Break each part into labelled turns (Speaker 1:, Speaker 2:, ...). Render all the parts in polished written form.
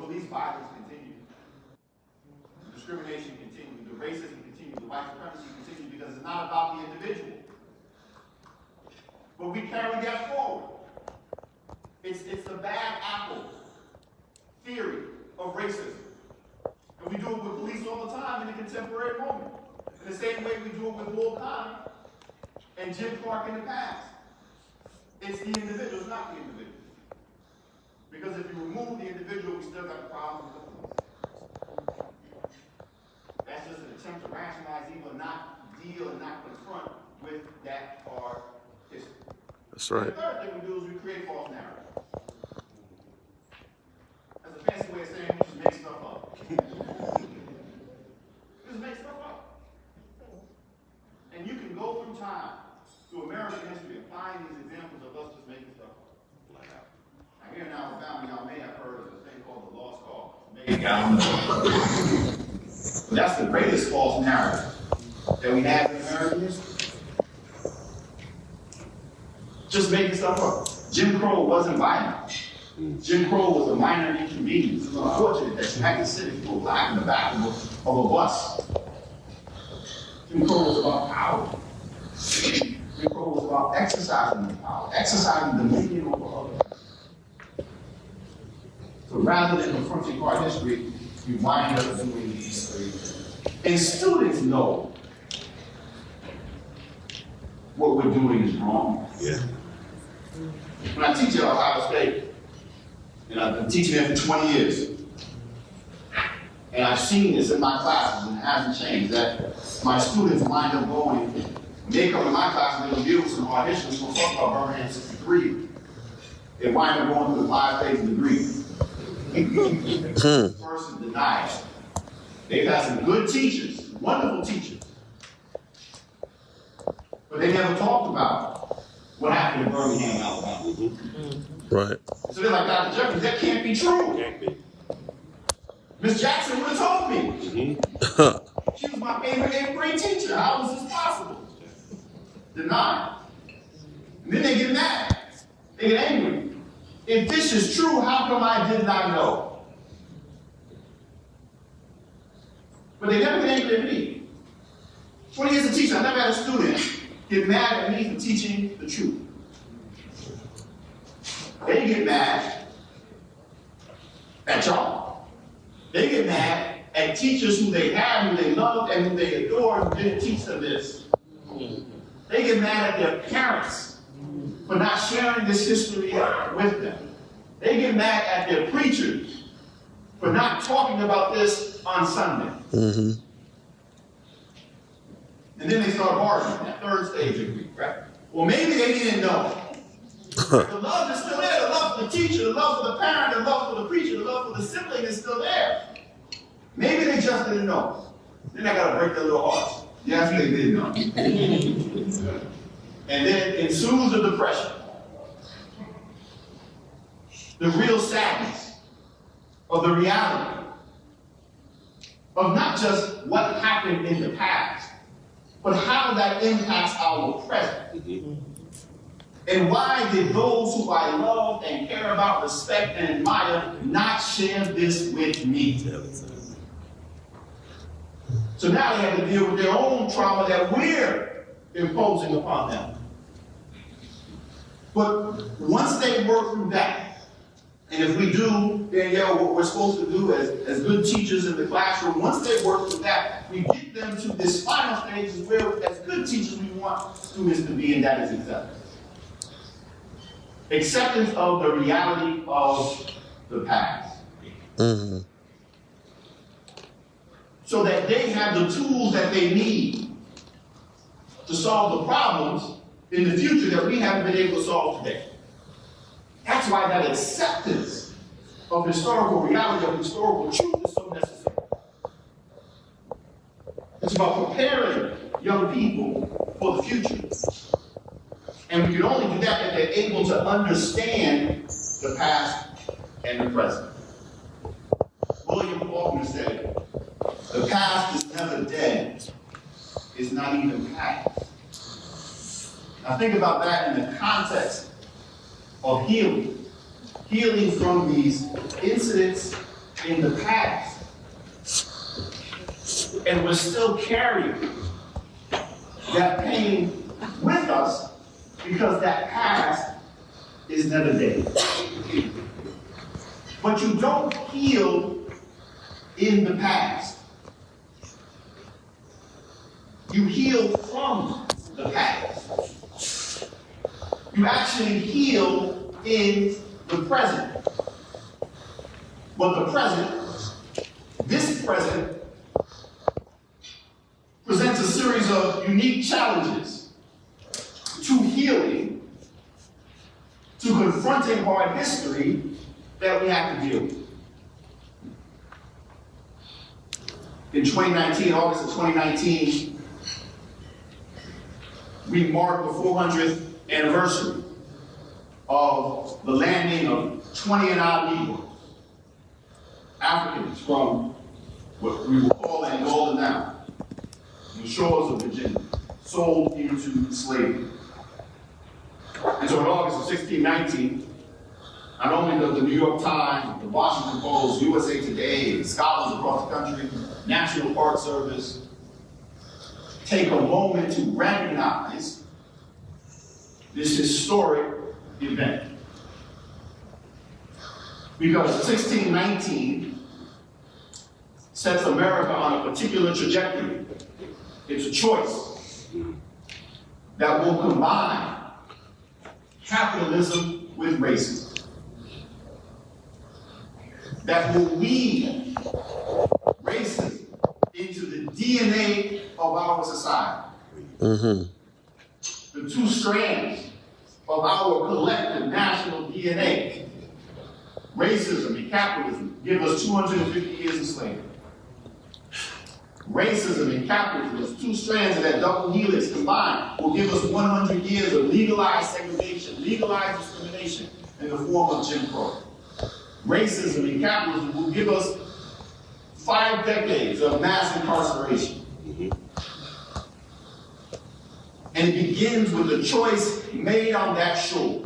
Speaker 1: police violence continued. The discrimination continued. The racism continued. The white supremacy continued because it's not about the individual. But we carry that forward. It's the bad apple theory of racism. And we do it with police all the time in the contemporary moment. In the same way we do it with Will Connor and Jim Clark in the past. It's the individual, it's not the individual. Because if you remove the individual, we still got a problem with the police. That's just an attempt to rationalize evil and not deal and not confront with that hard history.
Speaker 2: That's right.
Speaker 1: And the third thing we do is we create false narratives. That's a fancy way of saying we just make stuff up. Just make stuff up. And you can go through time, through American history, and find these examples of us just making stuff up. Like that. Now, here in Alabama, y'all may have heard of a thing called the lost cause. But that's the greatest false narrative that we have in American history. Just making stuff up. Jim Crow wasn't violent. Jim Crow was a minor inconvenience. It was unfortunate that you had to sit if you were black in the back of a bus. Jim Crow was about power. Jim Crow was about exercising the power, exercising dominion over others. So rather than confronting hard history, you wind up doing these things. And students know what we're doing is wrong.
Speaker 2: Yeah.
Speaker 1: When I teach at Ohio State, and I've been teaching there for 20 years, and I've seen this in my classes, and it hasn't changed, that my students wind up going, when they come to my class and they'll deal with some hard history, we'll talk about Birmingham 63. They wind up going through the 5-page degree. The person denies. They've had some good teachers, wonderful teachers, but they never talked about what happened in Birmingham, Alabama.
Speaker 2: Right.
Speaker 1: So they're like, Dr. Jeffries, that can't be true. Can't be. Miss Jackson would have told me. She was my favorite 8th grade teacher. How was this possible? Denied. And then they get mad. They get angry. If this is true, how come I did not know? But they never get angry at me. 20 years of teaching, I never had a student get mad at me for teaching the truth. They get mad at y'all. They get mad at teachers who they have, who they love, and who they adore, who didn't teach them this. They get mad at their parents for not sharing this history with them. They get mad at their preachers for not talking about this on Sunday.
Speaker 2: Mm-hmm.
Speaker 1: And then they start arguing, that third stage of grief, right? Well, maybe they didn't know. The love is still there. The love for the teacher, the love for the parent, the love for the preacher, the love for the sibling is still there. Maybe they just didn't know. Then I got to break their little hearts. Yes, they did know. And then ensues the depression. The real sadness of the reality of not just what happened in the past, but how that impacts our present. And why did those who I love and care about, respect, and admire not share this with me? So now they have to deal with their own trauma that we're imposing upon them. But once they work through that, and if we do, Danielle, what we're supposed to do as good teachers in the classroom, once they work through that, we get them to this final stage where, as good teachers, we want students to be, and that is acceptance. Acceptance of the reality of the past. Mm-hmm. So that they have the tools that they need to solve the problems in the future that we haven't been able to solve today. That's why that acceptance of historical reality, of historical truth is so necessary. It's about preparing young people for the future. And we can only do that if they're able to understand the past and the present. William Faulkner said, the past is never dead. It's not even past. Now think about that in the context of healing. Healing from these incidents in the past. And we're still carrying that pain with us because that past is never dead. But you don't heal in the past. You heal from the past. You actually heal in the present. But the present, this present, presents a series of unique challenges to healing, to confronting hard history that we have to deal with. In 2019, August of 2019, we marked the 400th anniversary of the landing of 20 and odd Negroes, Africans from what we will call Angola now, the shores of Virginia, sold into slavery. And so in August of 1619, not only does the New York Times, the Washington Post, USA Today, scholars across the country, National Park Service, take a moment to recognize this historic event. Because 1619 sets America on a particular trajectory. It's a choice that will combine capitalism with racism, that will weave racism into the DNA of our society. The two strands of our collective national DNA, racism and capitalism, give us 250 years of slavery. Racism and capitalism, those two strands of that double helix combined, will give us 100 years of legalized segregation, legalized discrimination in the form of Jim Crow. Racism and capitalism will give us 5 decades of mass incarceration. And it begins with a choice made on that shore.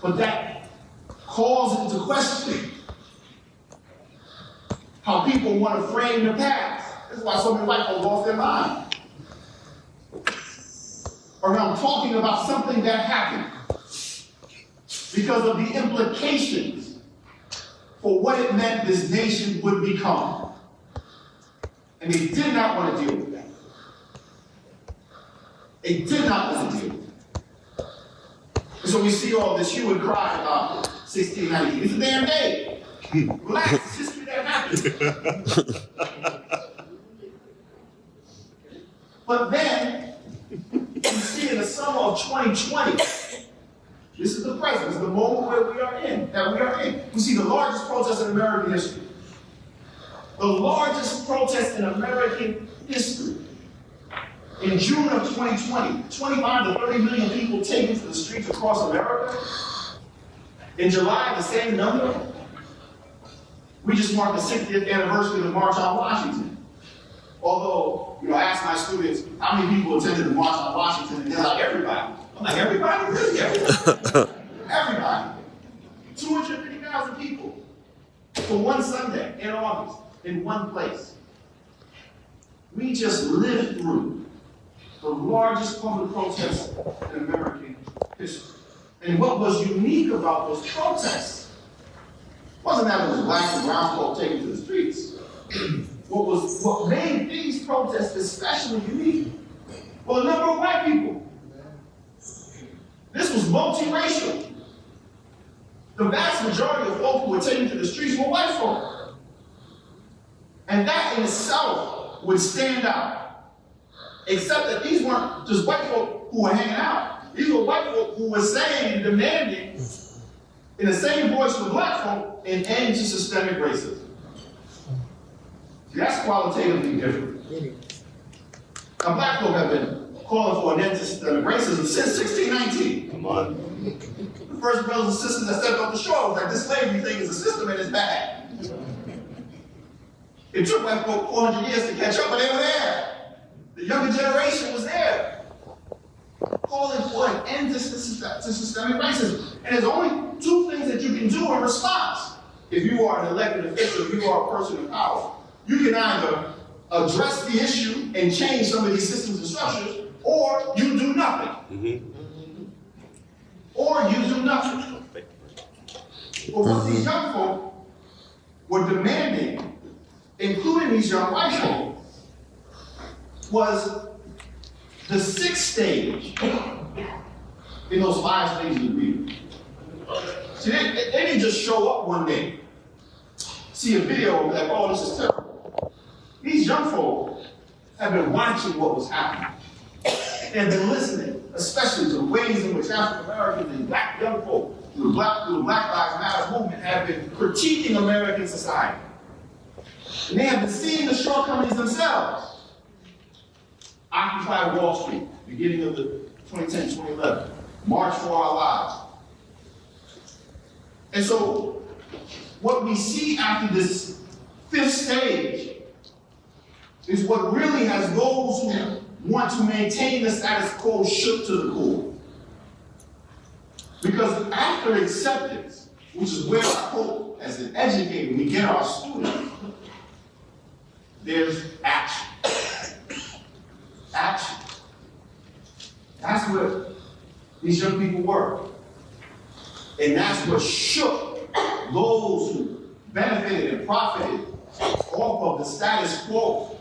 Speaker 1: But that calls into question how people want to frame the past. That's why so many white folks lost their mind around talking about something that happened because of the implications for what it meant this nation would become. And they did not want to deal with that. They did not want to deal with it. And so we see all this hue and cry about 1690. It's a damn day. Relax, it's history that happened. But then, you see in the summer of 2020, this is the present, this is the moment where we are in, we see the largest protest in American history. The largest protest in American history. In June of 2020, 25 to 30 million people taken to the streets across America. In July, the same number. We just marked the 60th anniversary of the March on Washington. Although, I asked my students, how many people attended the March on Washington? And they're like, everybody. I'm like, everybody? Really? Everybody. Everybody. 250,000 people for one Sunday in August, in one place. We just lived through the largest public protest in American history. And what was unique about those protests wasn't that it was black and brown folk taken to the streets. What made these protests especially unique were the number of white people. This was multiracial. The vast majority of folk who were taken to the streets were white folk. And that in itself would stand out. Except that these weren't just white folk who were hanging out. These were white folk who were saying and demanding, in the same voice with black folk, an end to systemic racism. See, that's qualitatively different. Now, black folk have been calling for an end to systemic racism since 1619. Come on. The first brothers and sisters that stepped off the shore was like, this slavery thing is a system and it's bad. It took white folk 400 years to catch up, but they were there. The younger generation was there. calling for an end to systemic racism. And there's only two things that you can do in response. If you are an elected official, if you are a person of power, you can either address the issue and change some of these systems and structures, or you do nothing. Or you do nothing. But what these young folk were demanding, including these young white folk, was the sixth stage in those 5 stages of grieving. See, they didn't just show up one day, see a video and be like, oh, this is terrible. These young folk have been watching what was happening. They have been listening, especially to the ways in which African Americans and black young folk, through the Black Lives Matter movement, have been critiquing American society. And they have been seeing the shortcomings themselves. Occupy Wall Street, beginning of the 2010-2011, March for Our Lives. And so, what we see after this 5th stage is what really has those who want to maintain the status quo shook to the core. Because after acceptance, which is where I hope, as an educator, we get our students, there's action. Action. That's what these young people were. And that's what shook those who benefited and profited off of the status quo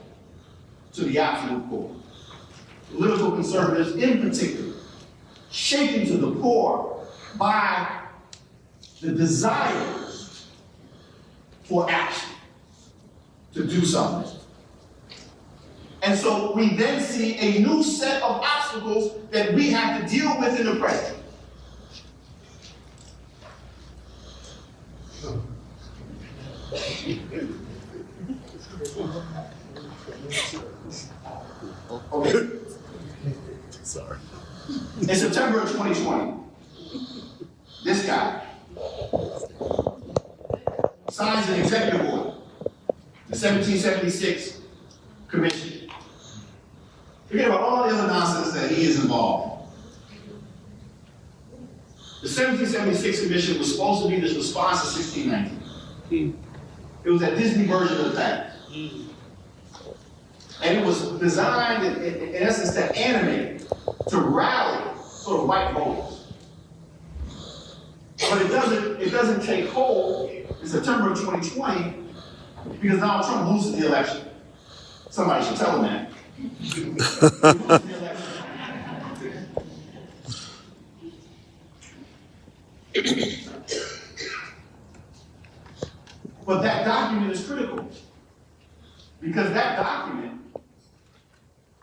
Speaker 1: to the absolute core. Political conservatives in particular, shaken to the core by the desire for action, to do something. And so we then see a new set of obstacles that we have to deal with in the present. Okay.
Speaker 2: Sorry.
Speaker 1: In September of 2020, this guy signs an executive order, the 1776 Commission. Forget about all the other nonsense that he is involved in. The 1776 Commission was supposed to be this response to 1619. It was a Disney version of that. And it was designed, in essence, to animate, to rally sort of white voters. But it doesn't take hold in September of 2020 because Donald Trump loses the election. Somebody should tell him that. He loses the election. But that document is critical because that document,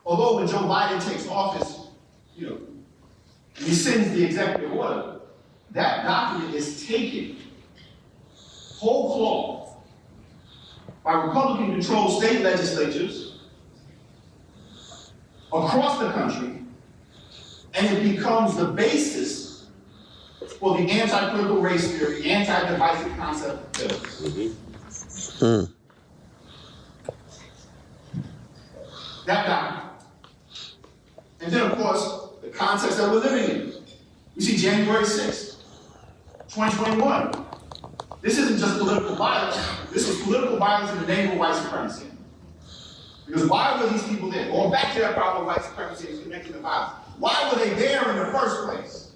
Speaker 1: although when Joe Biden takes office, rescinds the executive order, that document is taken whole cloth by Republican-controlled state legislatures across the country, and it becomes the basis for the anti-critical race theory, anti-divisive concept bills. That document. And then, of course, the context that we're living in. We see January 6th, 2021. This isn't just political violence. This was political violence in the name of white supremacy. Because why were these people there? Going back to that problem of white supremacy is connected to violence. Why were they there in the first place?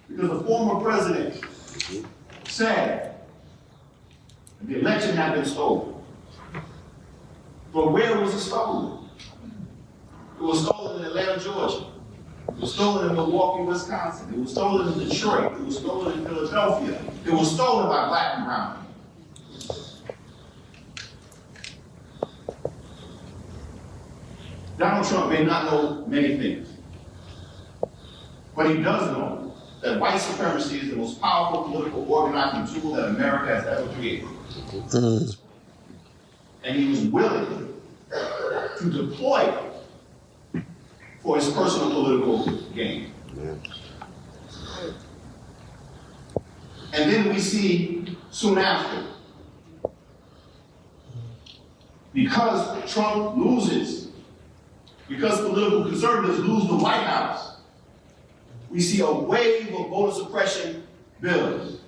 Speaker 1: Because the former president said the election had been stolen. But where was it stolen? It was stolen in Atlanta, Georgia. It was stolen in Milwaukee, Wisconsin. It was stolen in Detroit. It was stolen in Philadelphia. It was stolen by black and brown people. Donald Trump may not know many things, but he does know that white supremacy is the most powerful political organizing tool that America has ever created. And he was willing to deploy it for his personal political gain. And then we see soon after, because Trump loses because political conservatives lose the White House, we see a wave of voter suppression bills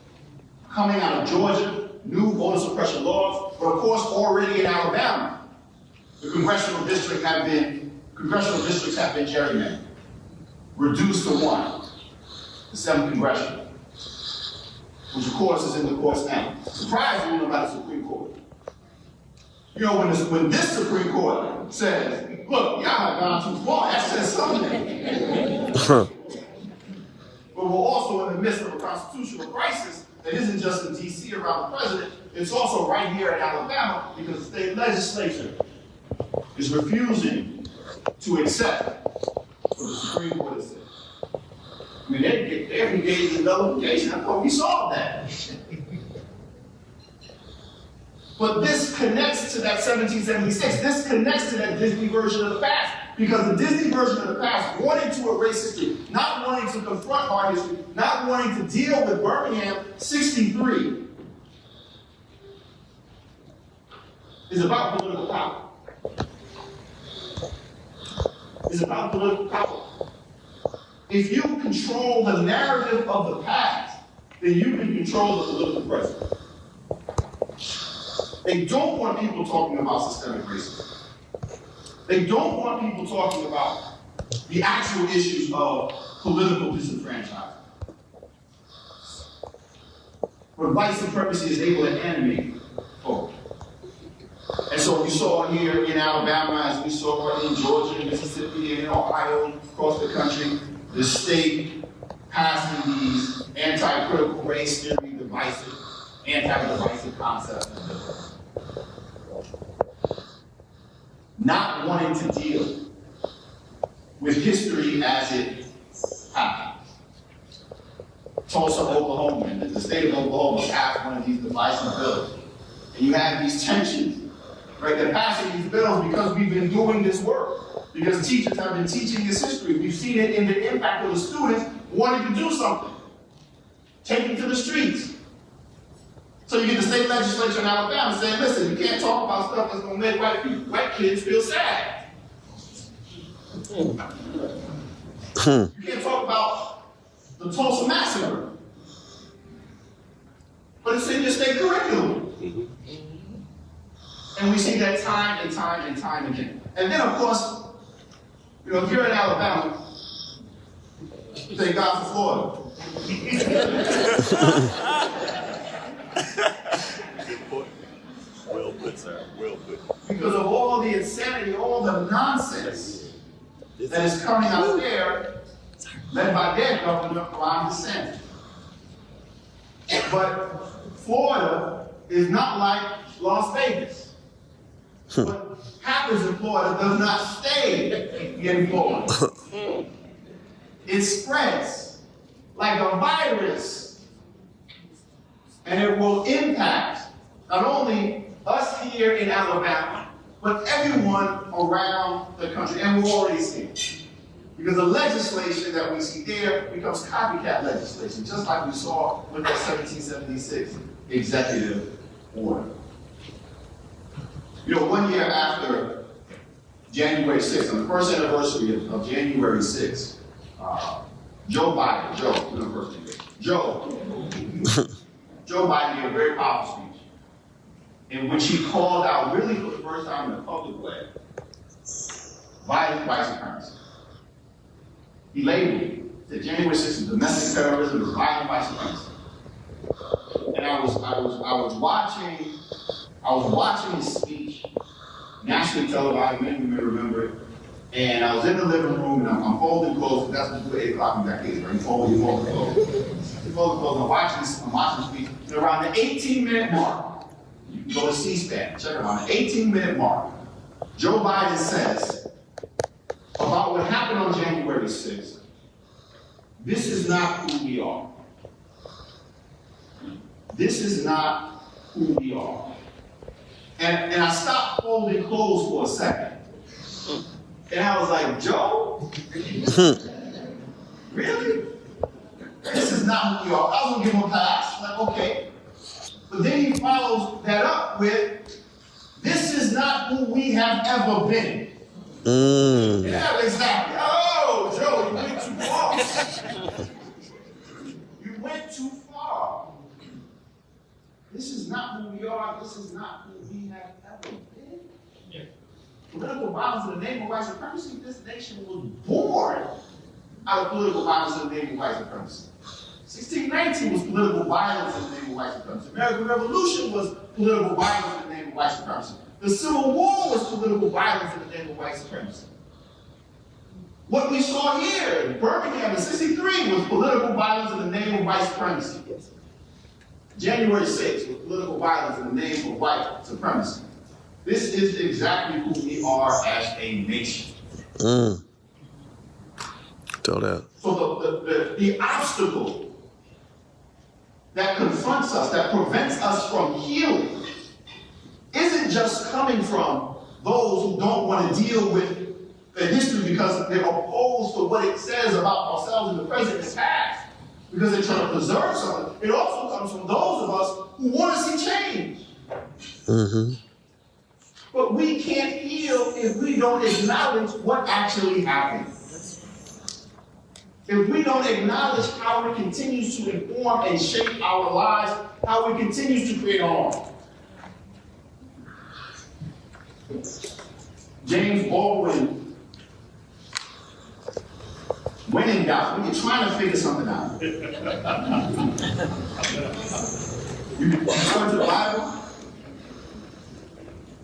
Speaker 1: coming out of Georgia, new voter suppression laws, but of course already in Alabama, the congressional districts have been gerrymandered, reduced to 1, the 7th congressional, which of course is in the courts now. Surprisingly, about the Supreme Court. You know, when this Supreme Court says, look, y'all have gone too far, that says something. But we're also in the midst of a constitutional crisis that isn't just in D.C. around the president, it's also right here in Alabama because the state legislature is refusing to accept what the Supreme Court has said. I mean, they're engaged in nullification. I thought we solved that. But this connects to that 1776. This connects to that Disney version of the past. Because the Disney version of the past wanted to erase history, not wanting to confront our history, not wanting to deal with Birmingham 63, is about political power. It's about political power. If you control the narrative of the past, then you can control the political present. They don't want people talking about systemic racism. They don't want people talking about the actual issues of political disenfranchisement. But white supremacy is able to animate folk. And so we saw here in Alabama, as we saw in Georgia, Mississippi, and Ohio, across the country, the state passing these anti-critical race theory, anti-divisive concepts. Not wanting to deal with history as it happens. Tulsa, Oklahoma, and the state of Oklahoma passed one of these divisive bills. And you have these tensions, right? They're passing these bills because we've been doing this work. Because teachers have been teaching this history. We've seen it in the impact of the students wanting to do something. Taking to the streets. So you get the state legislature in Alabama saying, listen, you can't talk about stuff that's going to make white kids feel sad. You can't talk about the Tulsa massacre. But it's in your state curriculum. And we see that time and time and time again. And then, of course, you know, if you're in Alabama, thank God for Florida.
Speaker 2: Well put, sir. Well put.
Speaker 1: Because of all the insanity, all the nonsense that is coming out there, led by their governor, Ron DeSantis. But Florida is not like Las Vegas. What happens in Florida does not stay in Florida. It spreads like a virus, and it will impact not only us here in Alabama, but everyone around the country. And we're already seeing it. Because the legislation that we see there becomes copycat legislation, just like we saw with the 1776 executive order. You know, 1 year after January 6th, on the first anniversary of January 6th, Joe Biden gave a very powerful speech in which he called out, really for the first time in a public way, violent white supremacy. He labeled it, that January 6th is domestic terrorism, is violent white supremacy. And I was watching his speech, nationally televised, many of you may remember it. And I was in the living room, and I'm folding clothes, because that's what you do at 8 o'clock in that case, right? You fold clothes. I'm watching the speech, and around the 18-minute mark, you can go to C-SPAN, check it out, the 18-minute mark, Joe Biden says about what happened on January 6th, this is not who we are. This is not who we are. And I stopped folding clothes for a second. And I was like, Joe? Really? This is not who we are. I was going to give him a pass. Like, okay. But then he follows that up with, this is not who we have ever been. Yeah, exactly. Oh, Joe, you went too far. You went too far. This is not who we are. This is not who we have ever been. Yeah. Political violence in the name of white supremacy. This nation was born out of political violence in the name of white supremacy. 1619 was political violence in the name of white supremacy. The American Revolution was political violence in the name of white supremacy. The Civil War was political violence in the name of white supremacy. What we saw here in Birmingham in 63 was political violence in the name of white supremacy. January 6th was political violence in the name of white supremacy. This is exactly who we are as a nation.
Speaker 2: Tell that.
Speaker 1: So the obstacle that confronts us, that prevents us from healing, isn't just coming from those who don't want to deal with the history because they're opposed to what it says about ourselves in the present and past, because they're trying to preserve something. It also comes from those of us who want to see change. But we can't heal if we don't acknowledge what actually happened. If we don't acknowledge how it continues to inform and shape our lives, how it continues to create harm. James Baldwin, when in doubt, when you're trying to figure something out, you turn to the Bible,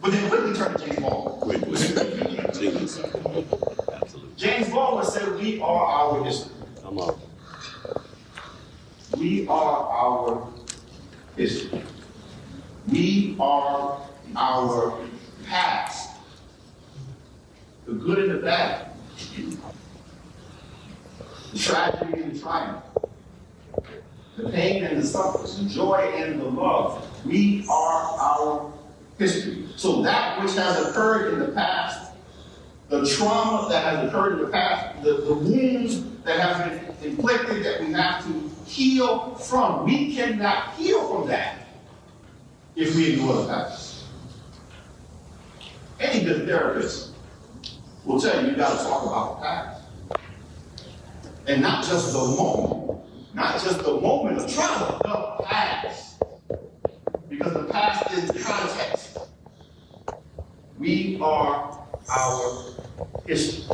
Speaker 1: but then quickly turn to James Baldwin. James Baldwin said, "We are our history."
Speaker 2: Come on.
Speaker 1: We are our history. We are our past. The good and the bad. The tragedy and the triumph. The pain and the suffering. The joy and the love. We are our history. So that which has occurred in the past, the trauma that has occurred in the past, the wounds that have been inflicted that we have to heal from. We cannot heal from that if we ignore the past. Any good therapist will tell you got to talk about the past. And not just the moment. Not just the moment of trauma, the past. Because the past is context. We are our history.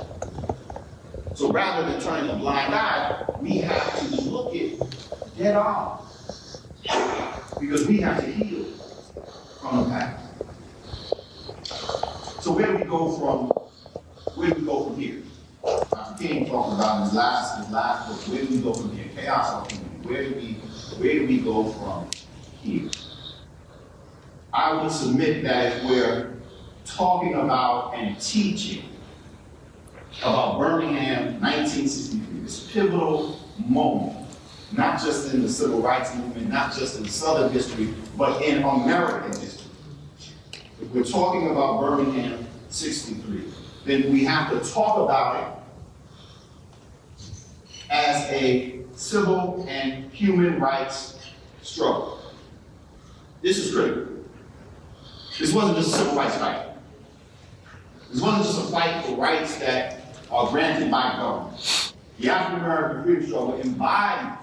Speaker 1: So rather than turning a blind eye, we have to look it dead on. Because we have to heal from the past. So where do we go from here? Dr. King talked about in his last book, where do we go from here? Chaos of community. Where do we go from here? I would submit that if we're talking about and teaching about Birmingham 1963, this pivotal moment, not just in the civil rights movement, not just in Southern history, but in American history. If we're talking about Birmingham 63, then we have to talk about it as a civil and human rights struggle. This is critical. This wasn't just a civil rights fight. This wasn't just a fight for rights that are granted by government. The African American freedom struggle embodied,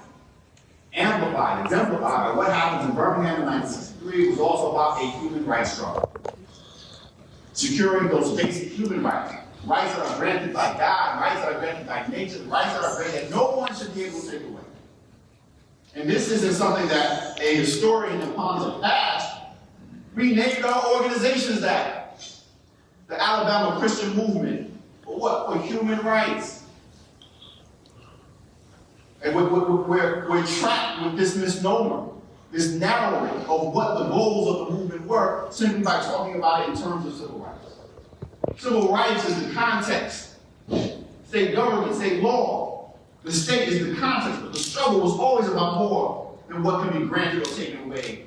Speaker 1: amplified, exemplified by what happens in Birmingham in 1963 was also about a human rights struggle. Securing those basic human rights, rights that are granted by God, rights that are granted by nature, rights that are granted that no one should be able to take away. And this isn't something that a historian upon the past renamed our organizations that. The Alabama Christian Movement, for what? For human rights. And we're trapped with this misnomer, this narrowing of what the goals of the movement were, simply by talking about it in terms of civil rights. Civil rights is the context. State government, state law. The state is the context, but the struggle was always about more than what can be granted or taken away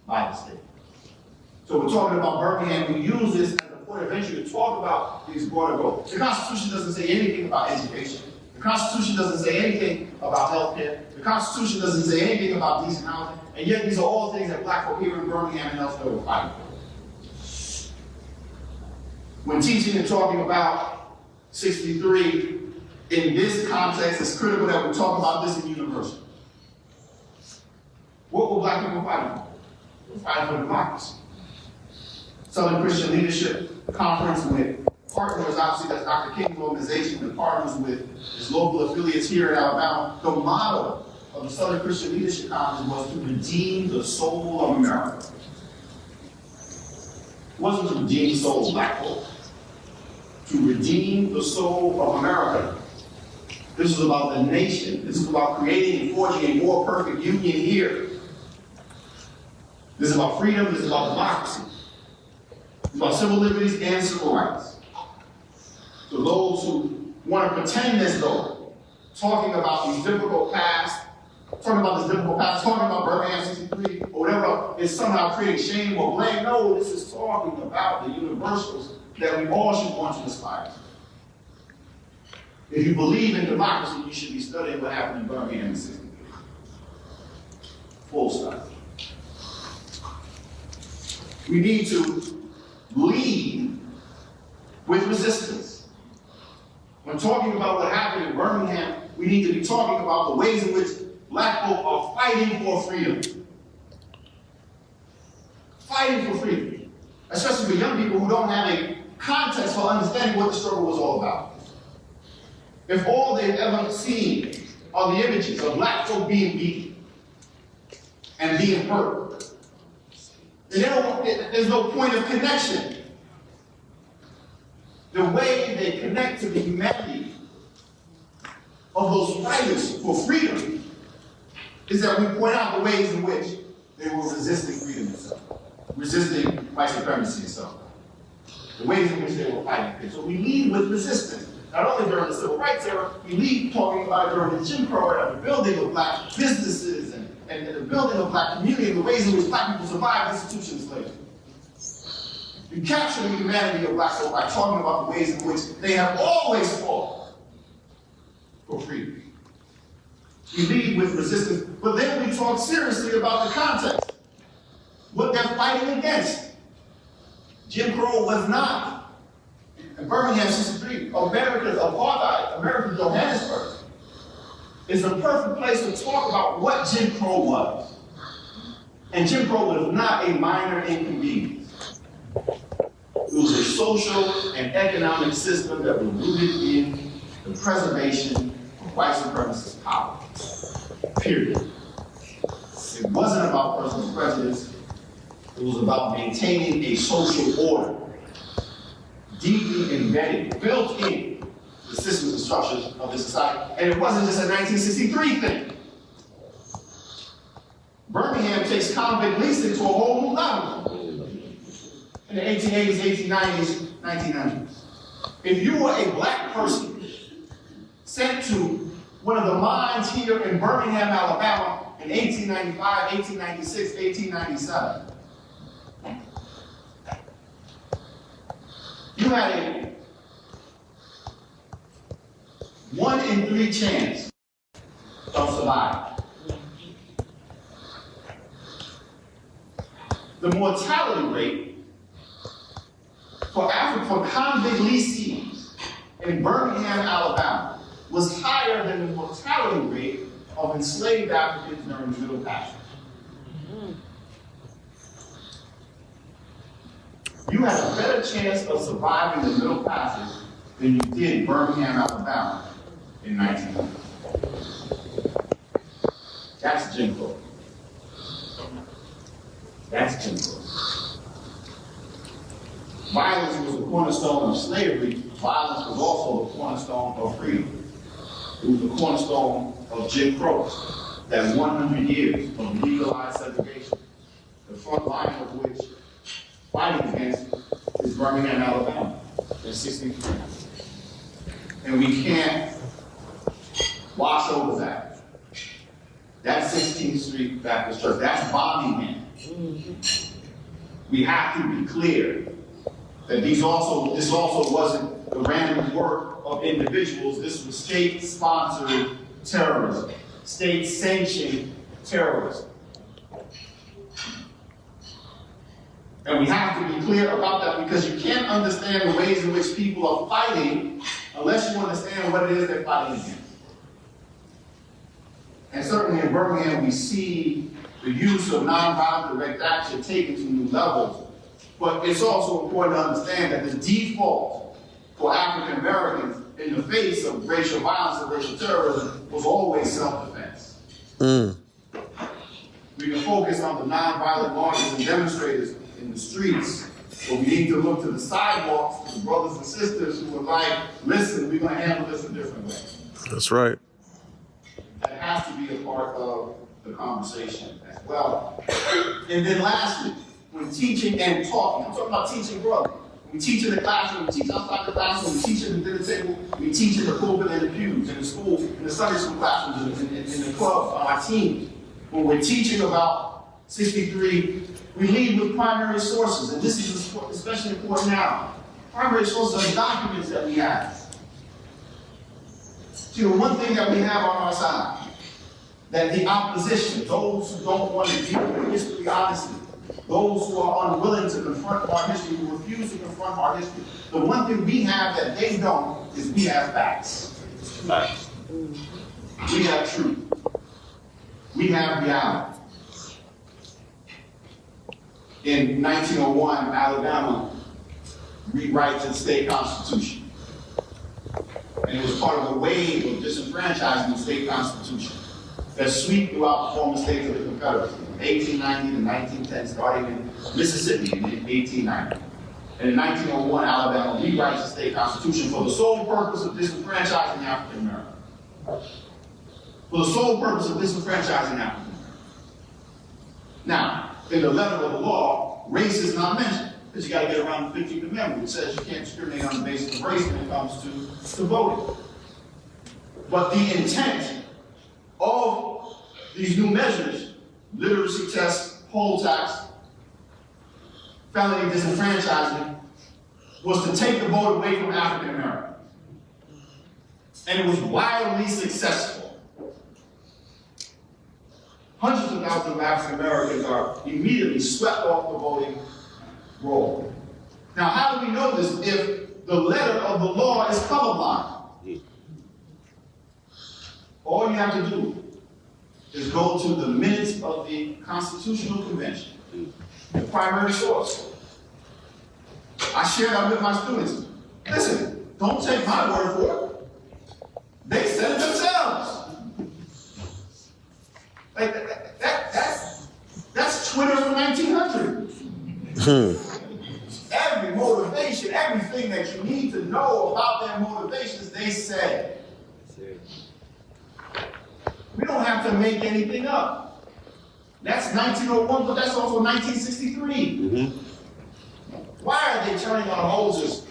Speaker 1: by the state. So we're talking about Birmingham. We use this as a point of entry to talk about these broader goals. The Constitution doesn't say anything about education. The Constitution doesn't say anything about health care. The Constitution doesn't say anything about decent housing. And yet these are all things that black folk here in Birmingham and elsewhere were fighting for. When teaching and talking about 63, in this context, it's critical that we talk about this in university. What were black people fighting for? They were fighting for democracy. Southern Christian Leadership Conference with partners, obviously that's Dr. King's organization, and partners with his local affiliates here in Alabama. The motto of the Southern Christian Leadership Conference was to redeem the soul of America. It wasn't to redeem the soul of black folk. To redeem the soul of America. This is about the nation. This is about creating and forging a more perfect union here. This is about freedom. This is about democracy. It's about civil liberties and civil rights. So those who want to pretend as though talking about these difficult paths, talking about Birmingham 63, or whatever, is somehow creating shame or blame. No, this is talking about the universals that we all should want to aspire to. If you believe in democracy, you should be studying what happened in Birmingham in 63. Full stop. We need to lead with resistance. When talking about what happened in Birmingham, we need to be talking about the ways in which black folk are fighting for freedom. Fighting for freedom. Especially for young people who don't have a context for understanding what the struggle was all about. If all they've ever seen are the images of black folk being beaten and being hurt, then there's no point of connection. The way they connect to the humanity of those fighters for freedom is that we point out the ways in which they were resisting freedom itself, resisting white supremacy itself, the ways in which they were fighting. So we lead with resistance. Not only during the civil rights era, we lead talking about it during the Jim Crow era, the building of black businesses and the building of black community, and the ways in which black people survived institutional slavery. You capture the humanity of black folk by talking about the ways in which they have always fought for freedom. We lead with resistance, but then we talk seriously about the context. What they're fighting against. Jim Crow was not. In Birmingham 63, America's apartheid, America's Johannesburg, is the perfect place to talk about what Jim Crow was. And Jim Crow was not a minor inconvenience. It was a social and economic system that was rooted in the preservation of white supremacist power. Period. It wasn't about personal prejudice. It was about maintaining a social order, deeply embedded, built in the systems and structures of the society. And it wasn't just a 1963 thing. Birmingham takes convict leasing to a whole new level in the 1880s, 1890s, 1900s. If you were a black person sent to one of the mines here in Birmingham, Alabama in 1895, 1896, 1897, you had a 1 in 3 chance of survival. The mortality rate for convict lessees in Birmingham, Alabama, was higher than the mortality rate of enslaved Africans during the Middle Passage. You had a better chance of surviving the Middle Passage than you did Birmingham, Alabama in 1900. That's Jim Crow. That's Jim Crow. Violence was the cornerstone of slavery. Violence was also the cornerstone of freedom. It was the cornerstone of Jim Crow. That 100 years of legalized segregation, the front line of which fighting against is Birmingham, Alabama, in 63. And we can't wash over that. That's 16th Street Baptist Church. That's Birmingham. We have to be clear that this also wasn't the random work of individuals. This was state-sponsored terrorism, state-sanctioned terrorism. And we have to be clear about that because you can't understand the ways in which people are fighting unless you understand what it is they're fighting against. And certainly in Birmingham, we see the use of nonviolent direct action taken to new levels. But it's also important to understand that the default for African Americans in the face of racial violence and racial terrorism was always self-defense. We can focus on the nonviolent marchers and demonstrators in the streets, but we need to look to the sidewalks, to the brothers and sisters who are like, listen, we're going to handle this a different way.
Speaker 2: That's right.
Speaker 1: That has to be a part of the conversation as well. And then lastly, when teaching and talking, I'm talking about teaching broadly. We teach in the classroom, we teach outside the classroom, we teach at the dinner table, we teach in the pulpit and the pews, in the school, in the Sunday school classrooms, in the clubs, on our teams. When we're teaching about 63, we lead with primary sources, and this is especially important now. Primary sources are documents that we have. See, the one thing that we have on our side, that the opposition, those who don't want to deal with history honestly, those who are unwilling to confront our history, who refuse to confront our history, the one thing we have that they don't is we have facts. Right. We have truth. We have reality. In 1901, Alabama rewrites its state constitution. And it was part of a wave of disenfranchising the state constitution that sweep throughout the former states of the Confederacy, from 1890 to 1910, starting in Mississippi in 1890. And in 1901, Alabama rewrites the state constitution for the sole purpose of disenfranchising African Americans. For the sole purpose of disenfranchising African Americans. Now, in the letter of the law, race is not mentioned, because you got to get around the 15th Amendment, which says you can't discriminate on the basis of race when it comes to voting. But the intent of these new measures, literacy tests, poll tax, felony disenfranchisement, was to take the vote away from African Americans. And it was wildly successful. Hundreds of thousands of African Americans are immediately swept off the voting roll. Now, how do we know this if the letter of the law is colorblind? All you have to do is go to the minutes of the Constitutional Convention, the primary source. I share that with my students. Listen, don't take my word for it. They said it themselves. Like that's Twitter from 1900. Every motivation, everything that you need to know about their motivations, they say. We don't have to make anything up. That's 1901, but that's also 1963. Why are they turning on hoses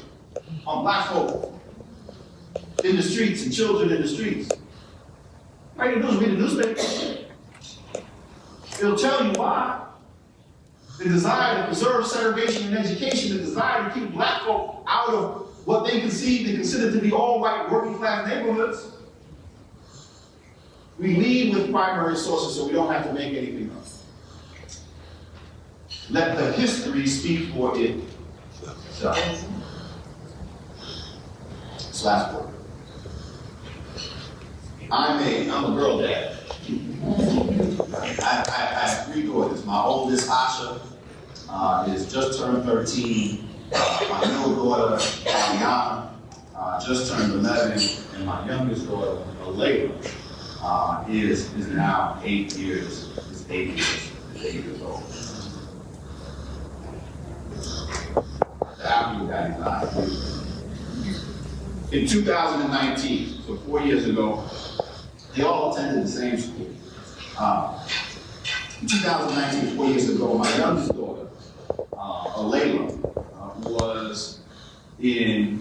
Speaker 1: on black folk in the streets and children in the streets? All you do is read the newspaper. It'll tell you why. The desire to preserve segregation in education, the desire to keep black folk out of what they conceive and consider to be all white working class neighborhoods. We lead with primary sources so we don't have to make anything up. Let the history speak for it. This last word. I'm a girl dad. I have 3 daughters. My oldest, Asha, is just turned 13. My middle daughter, Ariana, just turned 11. And my youngest daughter, Alayla, is now 8 years. Is 8 years old. The African Daddy's life. In 2019, so 4 years ago, they all attended the same school. In 2019, 4 years ago, my youngest daughter, Alayla, was in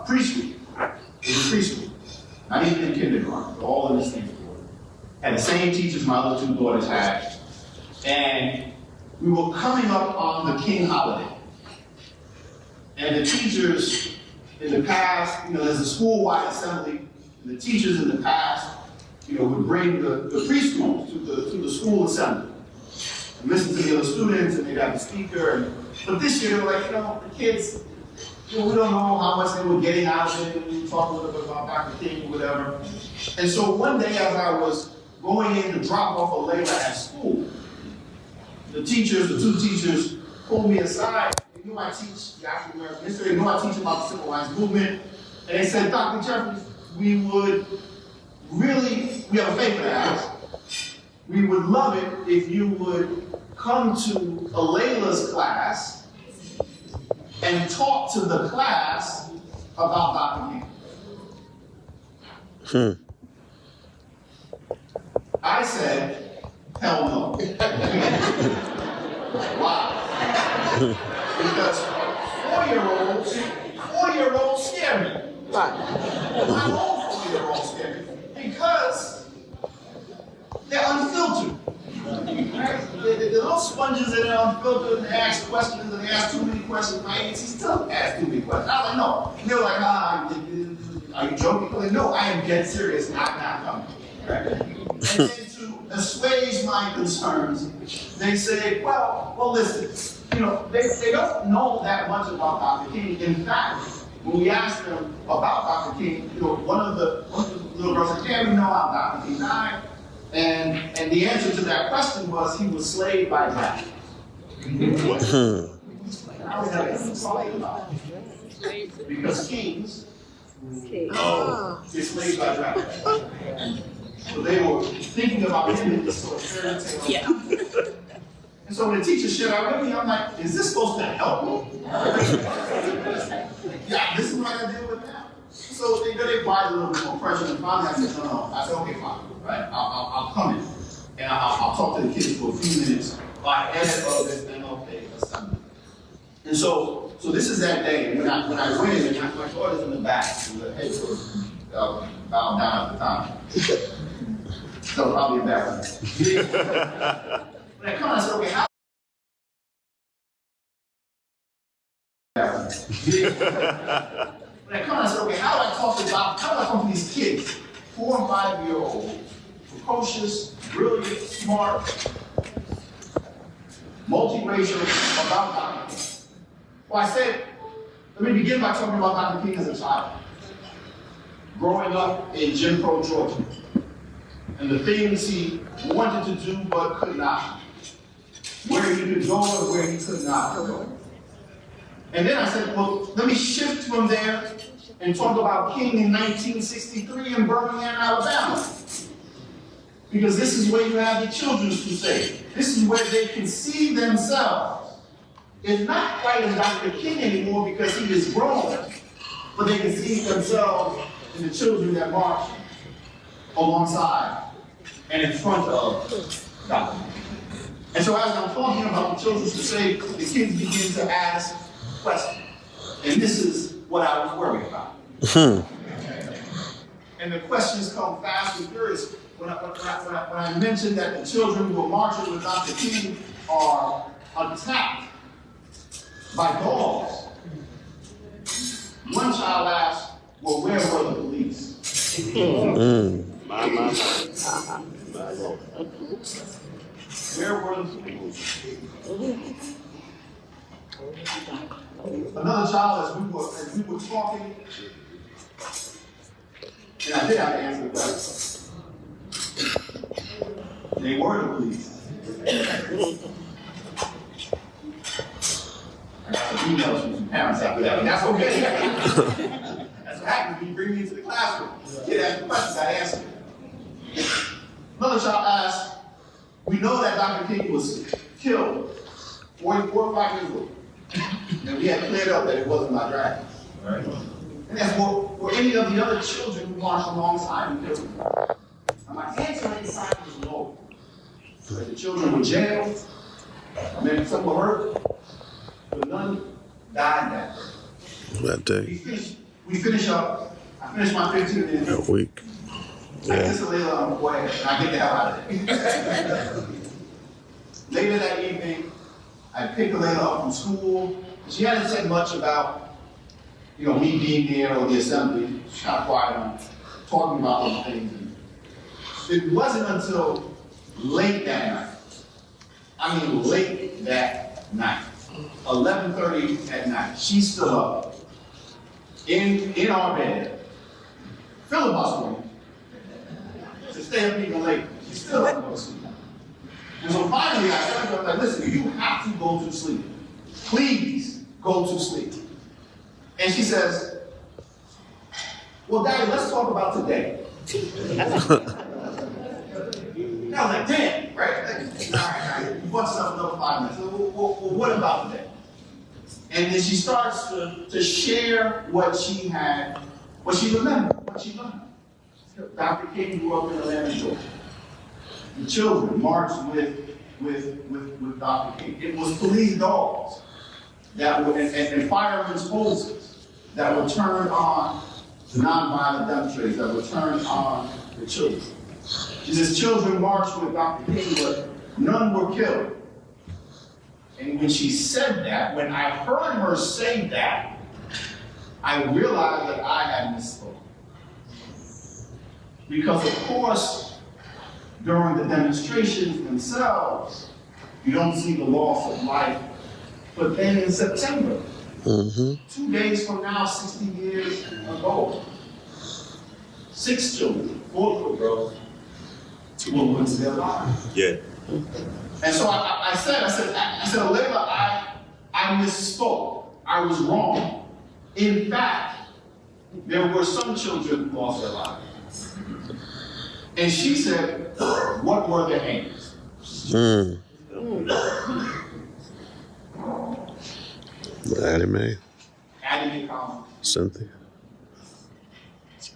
Speaker 1: preschool. Not even in kindergarten, all in the same school. Had the same teachers my other 2 daughters had. And we were coming up on the King holiday. And the teachers in the past, there's a school-wide assembly, and the teachers in the past, would bring the preschools to the school assembly and listen to the other students, and they'd have the speaker, and But this year, they were like, the kids, we don't know how much they were getting out of it, and we talked a little bit about Dr. King or whatever. And so one day as I was going in to drop off a Layla at school, the two teachers, pulled me aside. They knew I teach the African American history, they knew I teach about the civil rights movement, and they said, Dr. Jeffries, we have a favor to ask. We would love it if you would come to Alayla's class and talk to the class about Dr. King. I said, hell no. Wow. Because 4-year-olds scare me. My own 4-year-olds scare me. Because they're unfiltered. Right? They're little sponges that are unfiltered and they ask questions and they ask too many questions. My auntie still asks too many questions. I was like, no. And they were like, are you joking? I was like, no, I am dead serious. I'm not coming. Right? And then to assuage my concerns, they say, well, listen, they don't know that much about Dr. King. In fact, when we asked them about Dr. King, one of the little girls said, yeah, we know how Dr. King died. And the answer to that question was he was slaved by black. What? I was like, what are you talking about? Because kings get slaved by black. So they were thinking about him in this sort of fairy tale. Yeah. And so when the teacher shared out with me, I'm like, is this supposed to help me? Yeah, this is what I deal with now. So they applied a little bit more pressure, and finally I said, no. I said, okay, fine, right? I'll come in, and I'll talk to the kids for a few minutes ahead of this MLK assembly. And so this is that day, and when I went in, and my daughter's in the back, the head was bowed down at the time. So probably embarrassing. When I come, I said, okay, how? When I come, I said, okay, how do I talk to these kids, 4 and 5-year-olds, precocious, brilliant, smart, multiracial, about Dr. King? Well, I said, let me begin by talking about Dr. King as a child, growing up in Jim Crow, Georgia, and the things he wanted to do but could not, where he could go and where he could not go. And then I said, well, let me shift from there and talk about King in 1963 in Birmingham, Alabama. Because this is where you have the Children's Crusade. This is where they can see themselves. It's not quite as Dr. King anymore because he is grown, but they can see themselves in the children that march alongside and in front of Dr. King. And so as I'm talking about the Children's Crusade, the kids begin to ask questions. And this is what I was worried about. And the questions come fast and furious. When I mentioned that the children who were marching with Dr. King are attacked by dogs, one child asked, well, where were the police? Where were the police? Another child, as we were talking, and I did have to answer the question. They were the police. I got some emails from some parents after that, but that's okay. That's what happens when you bring me into the classroom. Kid asked the questions, I answered. Another child asked, we know that Dr. King was killed 4 or 5 years ago. And we had cleared up that it wasn't my dragon. Right? And that's for any of the other children who marched alongside me. And my answer inside was no. But the children were jailed, maybe some were hurt, but none died that day. We finished up. I finished my 15 minutes.
Speaker 2: That week.
Speaker 1: Yeah. I guess a little quiet, and I get the hell out of there. Later that evening, I picked Alayla up from school. She hadn't said much about, me being there or the assembly. She was kind of quiet on talking about those things. And it wasn't until late that night. I mean, late that night. 11:30 at night. She's still up in our bed, filibustering to stay up even later. She's still up to go to sleep. And so finally, I said to her, like, listen, you have to go to sleep. Please go to sleep. And she says, well, Daddy, let's talk about today. And I was like, damn, right? Like, all right. You bust up another 5 minutes. Well, what about today? And then she starts to share what she remembered, what she learned. Dr. King grew up in Atlanta, Georgia. The children marched with Dr. King. It was police dogs that were, and firemen's hoses that were turned on the nonviolent demonstrators, that were turned on the children. She says children marched with Dr. King, but none were killed. And when she said that, when I heard her say that, I realized that I had misspoken. Because of course, during the demonstrations themselves, you don't see the loss of life. But then in September, 2 days from now, 60 years ago, 6 children, 4 little girls, will lose their lives.
Speaker 3: Yeah.
Speaker 1: And so I said, Layla, I misspoke. I was wrong. In fact, there were some children who lost their lives. And she said, what were their names?
Speaker 4: Addie Mae.
Speaker 1: Addie Mae Collins.
Speaker 4: Cynthia.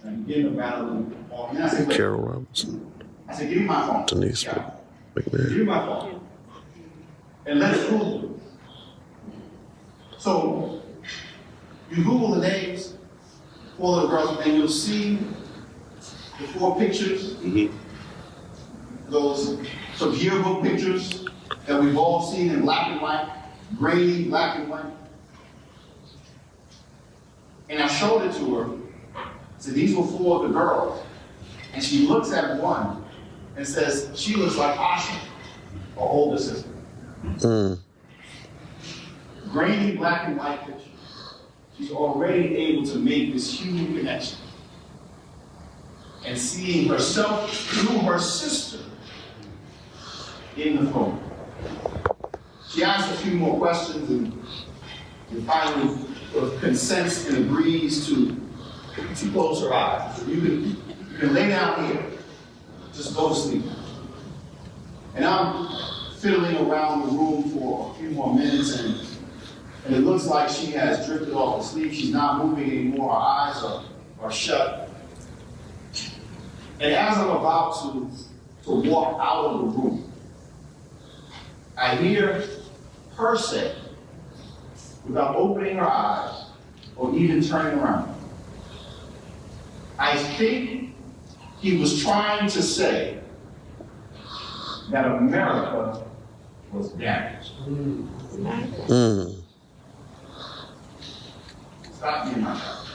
Speaker 1: And getting a battle on. I said,
Speaker 4: Carol Robinson.
Speaker 1: I said, give me my phone.
Speaker 4: Denise
Speaker 1: Yeah.
Speaker 4: McMahon.
Speaker 1: Give me my phone. And let's Google it. So you Google the names, 4 little girls, and you'll see the 4 pictures. Those sort of yearbook pictures that we've all seen in black and white, grainy black and white. And I showed it to her. I said, these were 4 of the girls. And she looks at one and says, she looks like Asha, her older sister. Grainy black and white picture. She's already able to make this human connection. And seeing herself through her sister in the phone. She asked a few more questions and finally sort of consents and agrees to close her eyes. You can lay down here, just go to sleep. And I'm fiddling around the room for a few more minutes, and it looks like she has drifted off to sleep. She's not moving anymore. Her eyes are shut. And as I'm about to walk out of the room, I hear her say, without opening her eyes or even turning around, I think he was trying to say that America was damaged. Stop me in my house.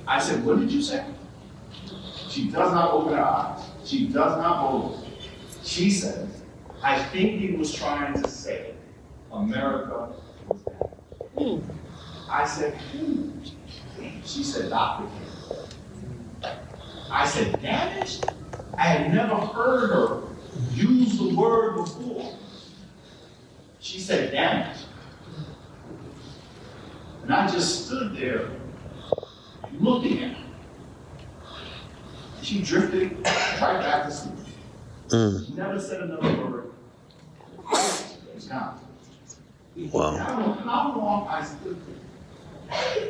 Speaker 1: I said, what did you say? She does not open her eyes. She does not move. She says, I think he was trying to say America was damaged. I said, who? She said, Dr. King. I said, damaged? I had never heard her use the word before. She said, damaged. And I just stood there looking at her. She drifted right back to sleep. Never said another word. It's gone.
Speaker 4: Wow.
Speaker 1: I don't know how long I stood there.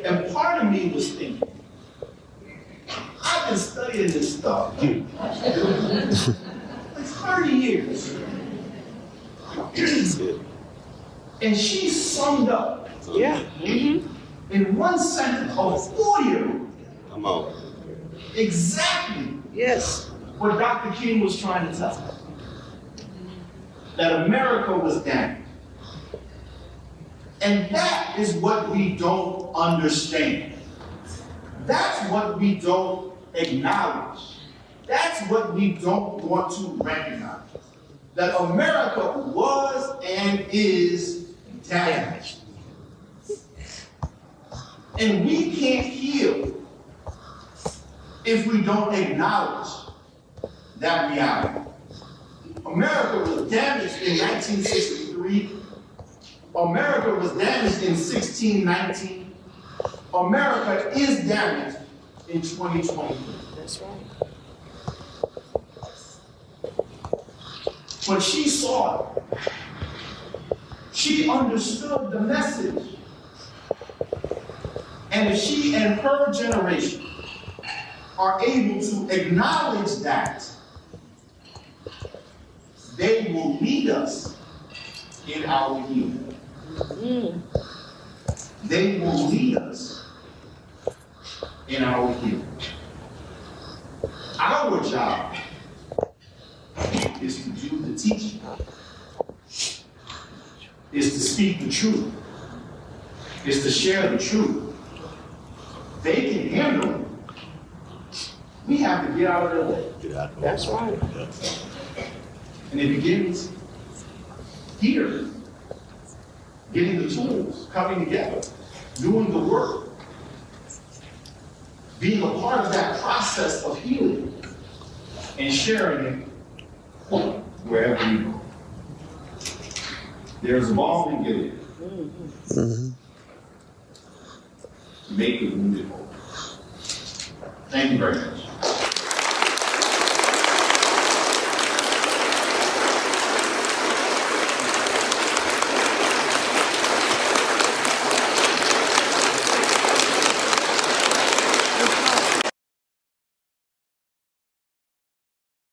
Speaker 1: And part of me was thinking, I've been studying this stuff. It's 30 years. And she summed up in one sentence of a 4-year-old.
Speaker 3: Come on.
Speaker 1: Exactly what Dr. King was trying to tell us. That America was damaged. And that is what we don't understand. That's what we don't acknowledge. That's what we don't want to recognize. That America was and is damaged. And we can't heal if we don't acknowledge that reality. America was damaged in 1963. America was damaged in 1619. America is damaged in 2020.
Speaker 3: That's right.
Speaker 1: But she saw it. She understood the message. And if she and her generation are able to acknowledge that, they will lead us in our healing. They will lead us in our healing. Our job is to do the teaching, is to speak the truth, is to share the truth. They can handle it. We have to get out of their way.
Speaker 2: Get out.
Speaker 3: That's right.
Speaker 1: And it begins here, getting the tools, coming together, doing the work, being a part of that process of healing, and sharing it wherever you go. There's a balm in Gilead to make the wounded whole. Thank you very much.